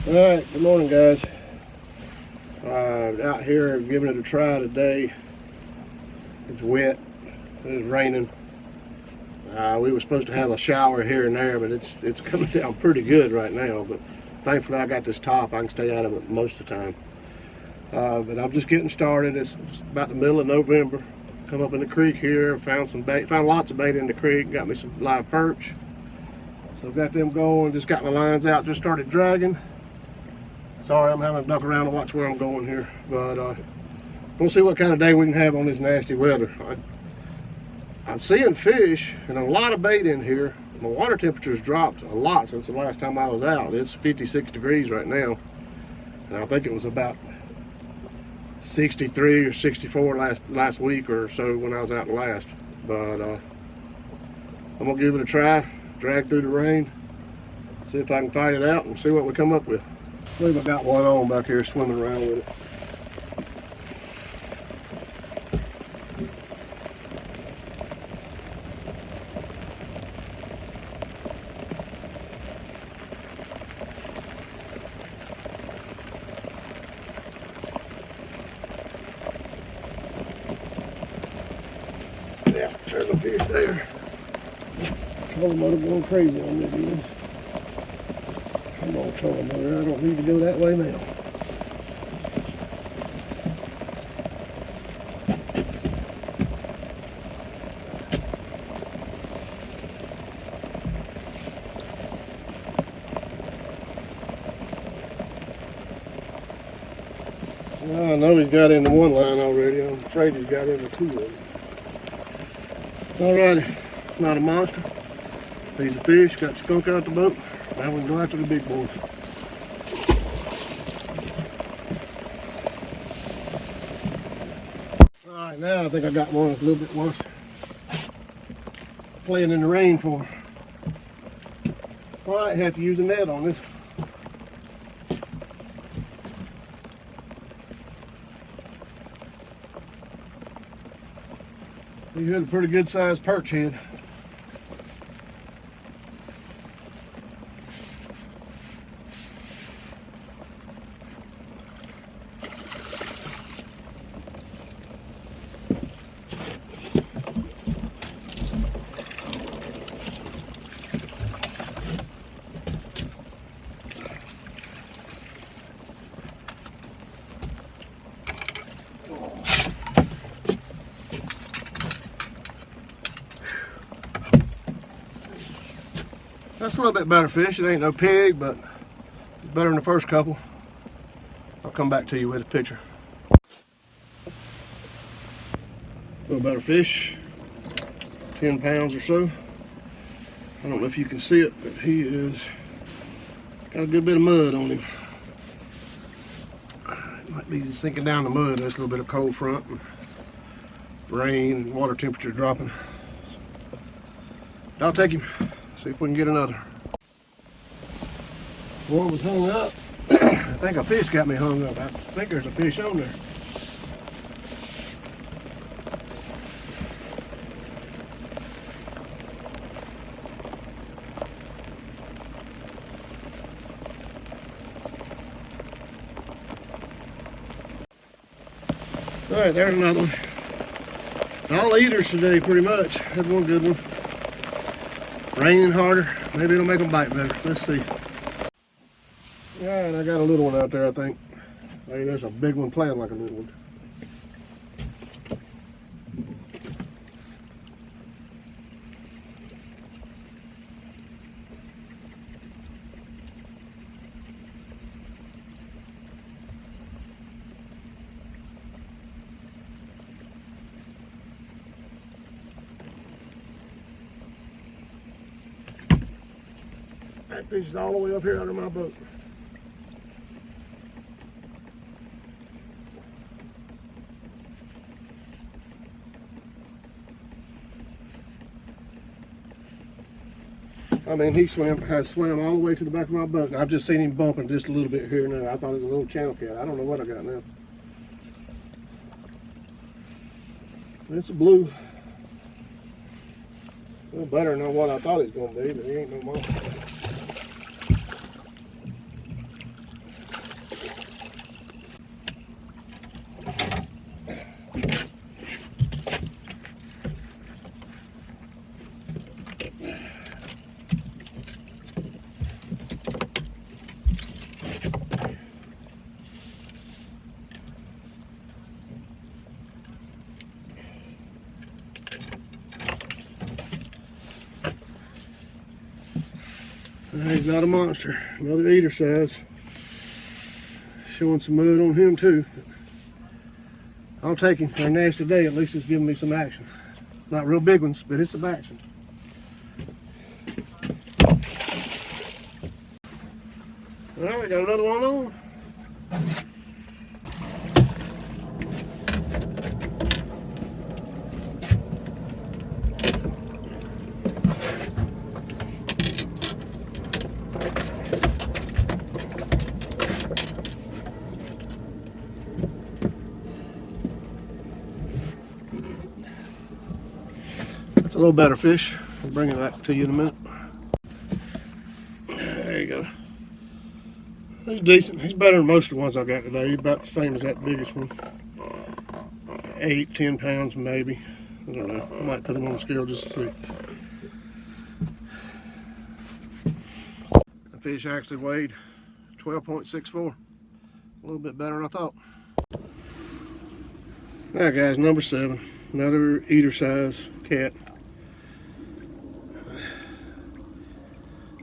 Alright, good morning guys. Out here giving it a try today. It's wet, it's raining. We were supposed to have a shower here and there, but it's coming down pretty good right now. But thankfully I got this top, I can stay out of it most of the time. But I'm just getting started. It's about the middle of November. Come up in the creek here, found some bait, found lots of bait in the creek, got me some live perch. So got them going, just got my lines out, just started dragging. Sorry, I'm having to duck around and watch where I'm going here, but we'll see what kind of day we can have on this nasty weather. I'm seeing fish and a lot of bait in here. My water temperature's dropped a lot since the last time I was out. It's 56 degrees right now, and I think it was about 63 or 64 last week or so when I was out last. But I'm gonna give it a try, drag through the rain, see if I can fight it out and see what we come up with. I believe I got one on back here swimming around with it. Yeah, there's a fish there. Trolling motor going crazy on me, dude. Come on, trolling motor, I don't need to go that way now. I know he's got into one line already. I'm afraid he's got into two of them. Alrighty, it's not a monster. Piece of fish, got skunk out the boat. Now we can go after the big boys. Alright, now I think I got one that's a little bit worse playing in the rain for. Alright, have to use a net on this. He had a pretty good sized perch head. That's a little bit better fish. It ain't no pig, but it's better than the first couple. I'll come back to you with a picture. A little better fish, 10 pounds or so. I don't know if you can see it, but he is got a good bit of mud on him. It might be sinking down the mud. There's a little bit of cold front, and rain, and water temperature dropping. I'll take him. See if we can get another. One was hung up. I think a fish got me hung up. I think there's a fish on there. All right, there's another one. All eaters today, pretty much. Had one good one. Raining harder, maybe it'll make them bite better. Let's see. Yeah, and I got a little one out there, I think. Hey, there's a big one playing like a little one. That fish is all the way up here under my boat. I mean, he has swam all the way to the back of my boat. I've just seen him bumping just a little bit here and there. I thought it was a little channel cat. I don't know what I got now. It's a blue. A little better than what I thought he was going to be, but he ain't no monster. He's not a monster. Another eater size. Showing some mud on him too. I'll take him for a nasty day. At least it's giving me some action. Not real big ones, but it's some action. Alright, we got another one on. That's a little better fish. I'll bring it back to you in a minute. There you go. He's decent. He's better than most of the ones I got today. He's about the same as that biggest one. 8-10 pounds maybe. I don't know. I might put him on the scale just to see. The fish actually weighed 12.64. A little bit better than I thought. Alright guys, number 7. Another eater size cat.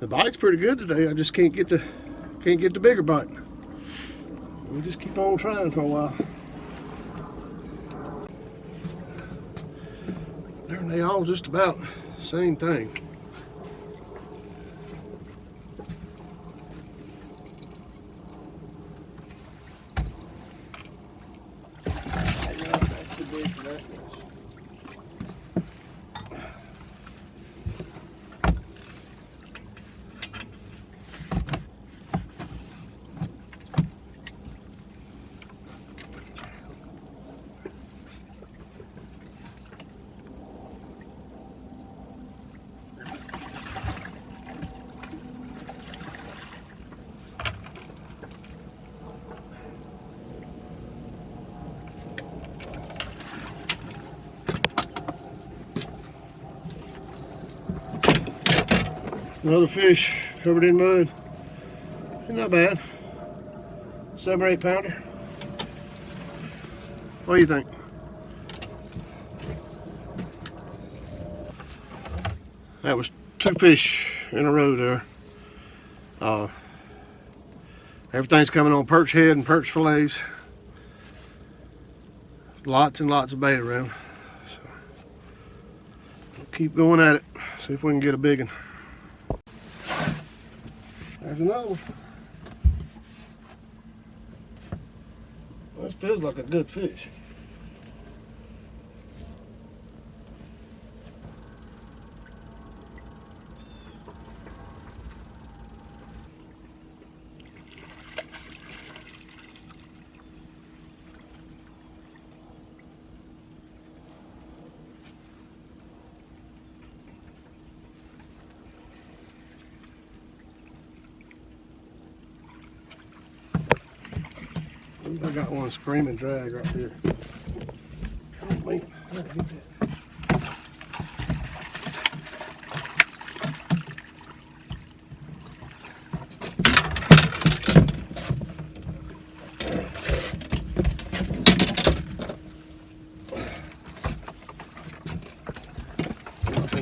The bite's pretty good today. I just can't get the bigger bite. We'll just keep on trying for a while. Aren't they all just about the same thing? That's too big for that fish. Another fish covered in mud. Not bad. 7 or 8 pounder. What do you think? That was 2 fish in a row there. Everything's coming on perch head and perch fillets. Lots and lots of bait around. So, we'll keep going at it. See if we can get a big one. There's another one. This feels like a good fish. I got one screaming drag right here. Oh, wait, I gotta get that.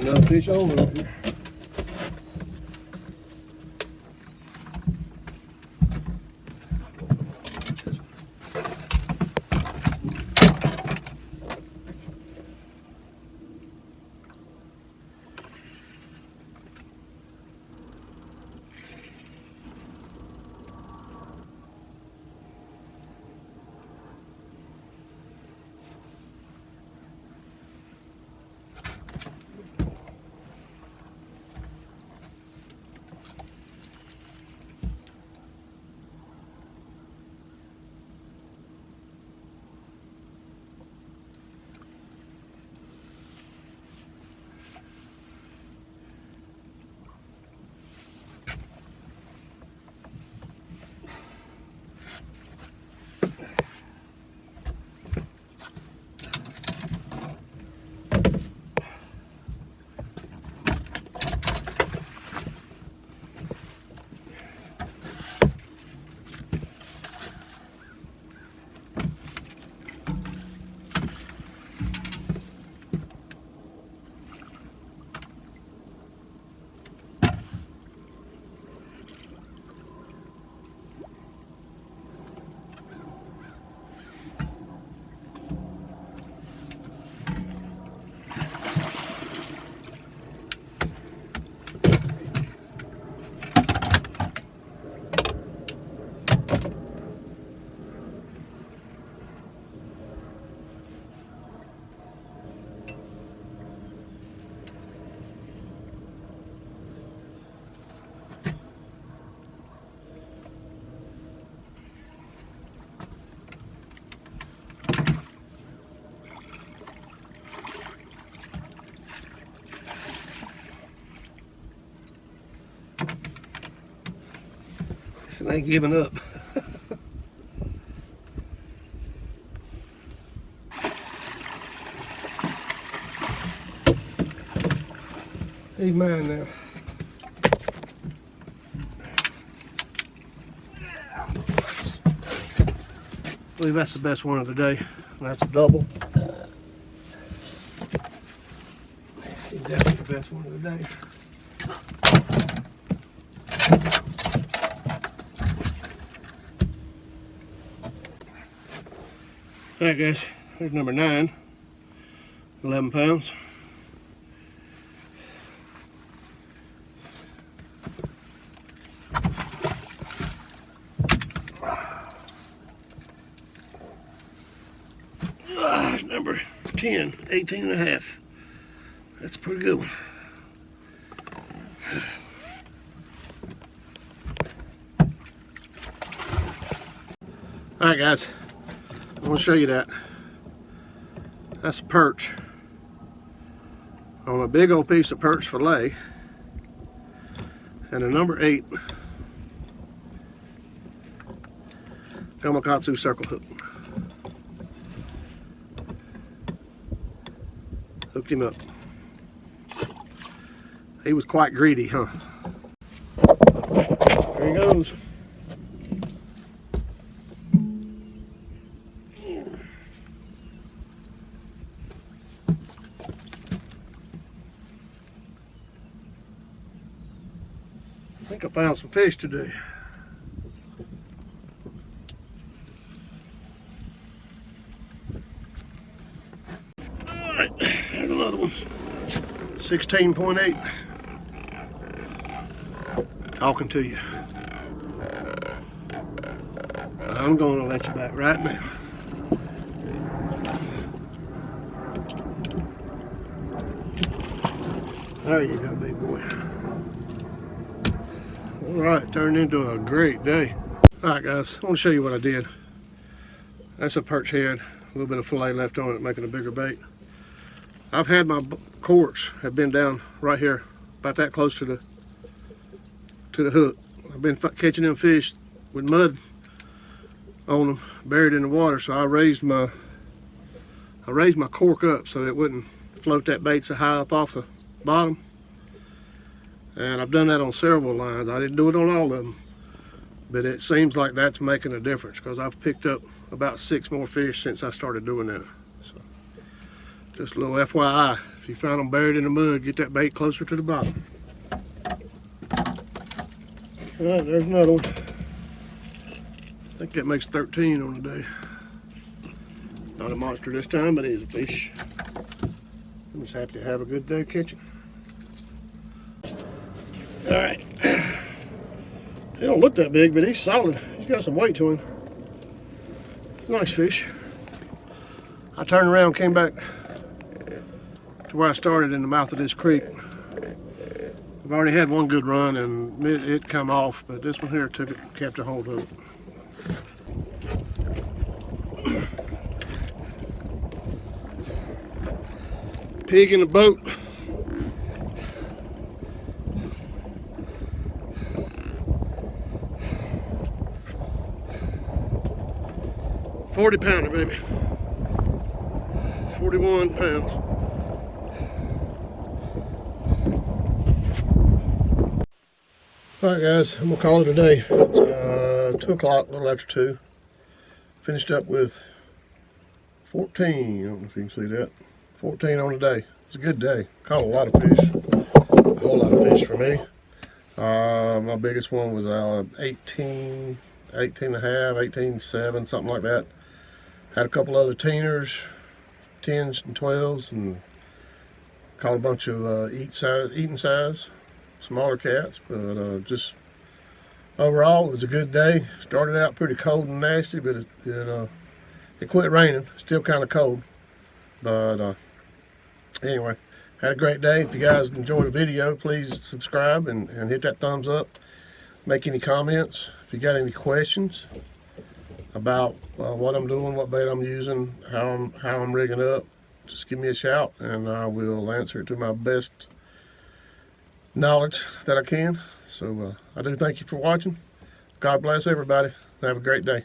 Another fish over here. This ain't giving up. He's mine now. I believe that's the best one of the day. That's a double. He's definitely the best one of the day. Alright guys, here's number 9, 11 pounds. Number 10, 18 and a half. That's a pretty good one. Alright guys, I want to show you that. That's a perch on a big old piece of perch fillet and a number 8 Gamakatsu circle hook. Hooked him up. He was quite greedy, huh? There he goes. I think I found some fish today. Alright, there's another one. 16.8. Talking to you. I'm going to let you back right now. There you go, big boy. Alright, turned into a great day. Alright guys, I want to show you what I did. That's a perch head, a little bit of fillet left on it, making a bigger bait. I've had my corks have been down right here, about that close to the hook. I've been catching them fish with mud on them, buried in the water, so I raised my cork up so it wouldn't float that bait so high up off the bottom. And I've done that on several lines. I didn't do it on all of them, but it seems like that's making a difference because I've picked up about 6 more fish since I started doing that. So just a little FYI, if you find them buried in the mud, get that bait closer to the bottom. All right, there's another one. I think that makes 13 on the day. Not a monster this time, but he's a fish. I'm just happy to have a good day catching. All right. He don't look that big, but he's solid. He's got some weight to him. It's a nice fish. I turned around, came back to where I started in the mouth of this creek. I've already had one good run and it come off, but this one here took it, kept a hold of it. Pig in the boat. $40-pounder, baby. 41 pounds. Alright guys, I'm going to call it a day. It's 2 o'clock, a little after 2. Finished up with 14, I don't know if you can see that. 14 on the day. It's a good day. Caught a lot of fish. A whole lot of fish for me. My biggest one was 18 and a half, 18.7, something like that. Had a couple other teeners, 10s and 12s, and caught a bunch of eating size, smaller cats. But just overall, it was a good day. Started out pretty cold and nasty, but it quit raining. Still kind of cold, but anyway, had a great day. If you guys enjoyed the video, please subscribe and hit that thumbs up. Make any comments. If you got any questions about what I'm doing, what bait I'm using, how I'm rigging up, just give me a shout and I will answer it to my best knowledge that I can. So I do thank you for watching. God bless everybody. Have a great day.